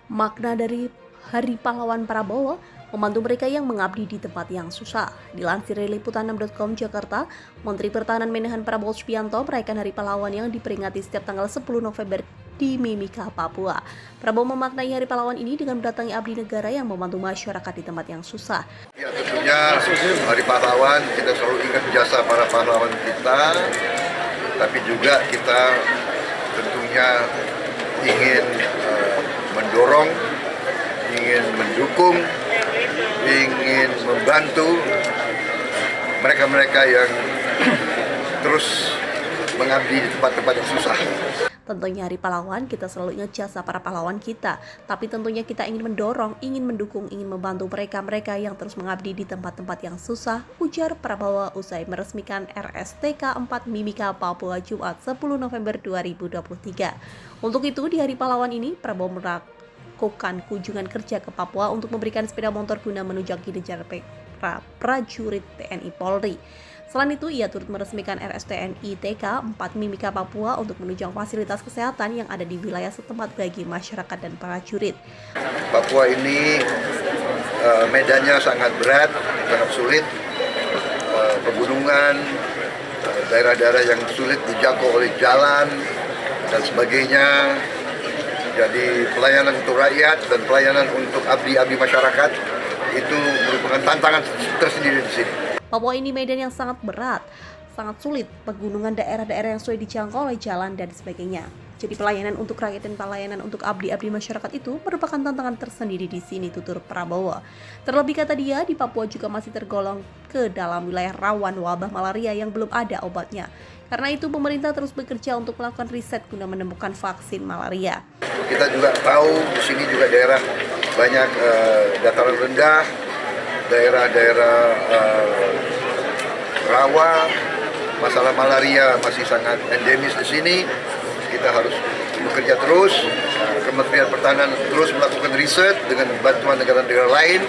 Makna dari Hari Pahlawan Prabowo membantu mereka yang mengabdi di tempat yang susah. Dilansir dari liputan6.com Jakarta, Menteri Pertahanan Menhan Prabowo Subianto merayakan Hari Pahlawan yang diperingati setiap tanggal 10 November di Mimika, Papua. Prabowo memaknai Hari Pahlawan ini dengan mendatangi abdi negara yang membantu masyarakat di tempat yang susah. Ya, tentunya Hari Pahlawan kita selalu ingat jasa para pahlawan kita, tapi juga kita tentunya ingin mendorong, ingin mendukung, ingin membantu mereka-mereka yang terus mengabdi di tempat-tempat yang susah. Tentunya Hari Pahlawan kita selalu ingat jasa para pahlawan kita, tapi tentunya kita ingin mendorong, ingin mendukung, ingin membantu mereka-mereka yang terus mengabdi di tempat-tempat yang susah, ujar Prabowo usai meresmikan RSTK 4 Mimika, Papua Jumat 10 November 2023. Untuk itu di Hari Pahlawan ini Prabowo melakukan kunjungan kerja ke Papua untuk memberikan sepeda motor guna menunjang kinerja prajurit TNI Polri. Selain itu, ia turut meresmikan RSTNI TK 4 Mimika Papua untuk menunjang fasilitas kesehatan yang ada di wilayah setempat bagi masyarakat dan prajurit. Papua ini medannya sangat berat, sangat sulit, pegunungan, daerah-daerah yang sulit dijangkau oleh jalan dan sebagainya. Jadi pelayanan untuk rakyat dan pelayanan untuk abdi-abdi masyarakat itu merupakan tantangan tersendiri di sini. Papua ini medan yang sangat berat, sangat sulit, pegunungan daerah-daerah yang sulit dijangkau oleh jalan dan sebagainya. Jadi pelayanan untuk rakyat dan pelayanan untuk abdi-abdi masyarakat itu merupakan tantangan tersendiri di sini, tutur Prabowo. Terlebih kata dia, di Papua juga masih tergolong ke dalam wilayah rawan wabah malaria yang belum ada obatnya. Karena itu pemerintah terus bekerja untuk melakukan riset guna menemukan vaksin malaria. Kita juga tahu di sini juga daerah banyak dataran rendah, daerah-daerah rawa, masalah malaria masih sangat endemis di sini. Kita harus bekerja terus. Kementerian Pertahanan terus melakukan riset dengan bantuan negara-negara lain.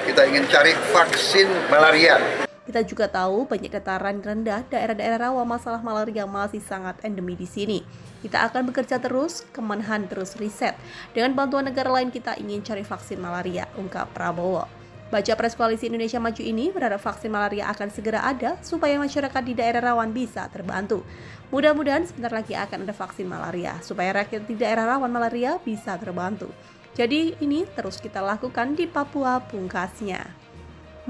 Kita ingin cari vaksin malaria. Kita juga tahu banyak dataran rendah, daerah-daerah rawa masalah malaria masih sangat endemi di sini. Kita akan bekerja terus, Kemenhan terus riset. Dengan bantuan negara lain kita ingin cari vaksin malaria, ungkap Prabowo. Baca Pres Koalisi Indonesia Maju ini berharap vaksin malaria akan segera ada supaya masyarakat di daerah rawan bisa terbantu. Mudah-mudahan sebentar lagi akan ada vaksin malaria supaya rakyat di daerah rawan malaria bisa terbantu. Jadi ini terus kita lakukan di Papua, pungkasnya.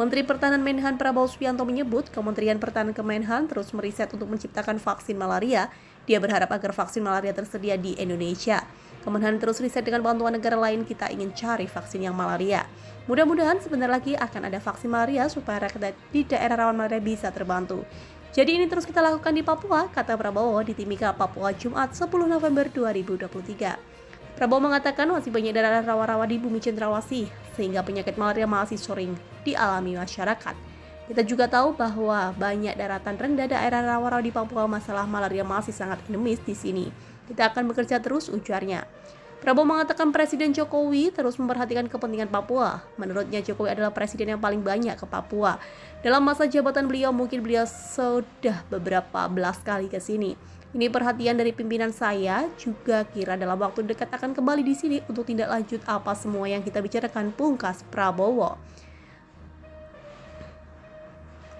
Menteri Pertahanan Menhan Prabowo Subianto menyebut Kementerian Pertahanan Kemenhan terus meriset untuk menciptakan vaksin malaria. Dia berharap agar vaksin malaria tersedia di Indonesia. Kemenhan terus riset dengan bantuan negara lain, kita ingin cari vaksin yang malaria. Mudah-mudahan sebentar lagi akan ada vaksin malaria supaya rakyat di daerah rawan malaria bisa terbantu. Jadi ini terus kita lakukan di Papua, kata Prabowo di Timika, Papua Jumat 10 November 2023. Prabowo mengatakan masih banyak daerah rawa-rawa di bumi cendrawasih, sehingga penyakit malaria masih sering dialami masyarakat. Kita juga tahu bahwa banyak daratan rendah daerah rawa-rawa di Papua, masalah malaria masih sangat endemis di sini. Kita akan bekerja terus, ujarnya. Prabowo mengatakan Presiden Jokowi terus memperhatikan kepentingan Papua. Menurutnya Jokowi adalah presiden yang paling banyak ke Papua. Dalam masa jabatan beliau, mungkin beliau sudah beberapa belas kali ke sini. Ini perhatian dari pimpinan saya, juga kira dalam waktu dekat akan kembali di sini untuk tindak lanjut apa semua yang kita bicarakan, pungkas Prabowo.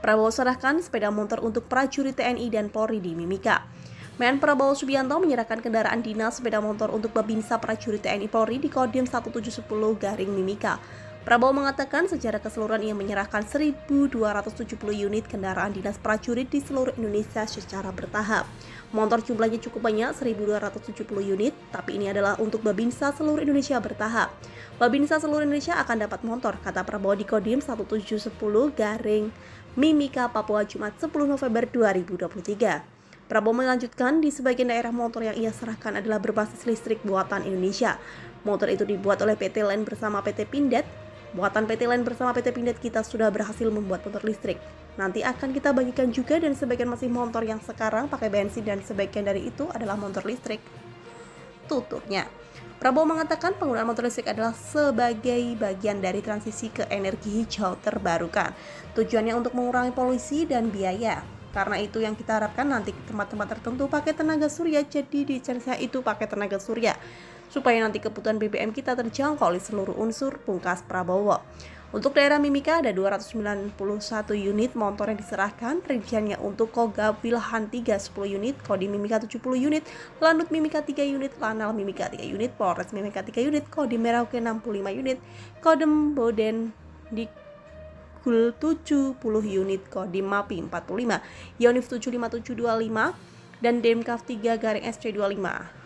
Prabowo serahkan sepeda motor untuk prajurit TNI dan Polri di Mimika. Men Prabowo Subianto menyerahkan kendaraan dinas sepeda motor untuk Babinsa prajurit TNI Polri di Kodim 1710 Mimika. Prabowo mengatakan secara keseluruhan ia menyerahkan 1.270 unit kendaraan dinas prajurit di seluruh Indonesia secara bertahap. Motor jumlahnya cukup banyak, 1.270 unit, tapi ini adalah untuk Babinsa seluruh Indonesia bertahap. Babinsa seluruh Indonesia akan dapat motor, kata Prabowo di Kodim 1710 Mimika, Papua Jumat 10 November 2023. Prabowo melanjutkan di sebagian daerah motor yang ia serahkan adalah berbasis listrik buatan Indonesia. Motor itu dibuat oleh PT LEN bersama PT Pindad. Buatan PT LEN bersama PT Pindad kita sudah berhasil membuat motor listrik. Nanti akan kita bagikan juga dan sebagian masih motor yang sekarang pakai bensin dan sebagian dari itu adalah motor listrik, tuturnya. Prabowo mengatakan penggunaan motor listrik adalah sebagai bagian dari transisi ke energi hijau terbarukan. Tujuannya untuk mengurangi polusi dan biaya. Karena itu yang kita harapkan nanti tempat-tempat tertentu pakai tenaga surya, jadi di Indonesia itu pakai tenaga surya. supaya nanti kebutuhan BBM kita terjangkau oleh seluruh unsur, pungkas Prabowo. Untuk daerah Mimika ada 291 unit motor yang diserahkan, rinciannya untuk Kogab Wilhan 3 10 unit, Kodim Mimika 70 unit, Lanut Mimika 3 unit, Lanal Mimika 3 unit, Polres Mimika 3 unit, Kodim Merauke 65 unit, Kodem Boden Dikul 70 unit, Kodim Mapi 45, Yonif 75725, dan Demkaf 3 garing SC 25.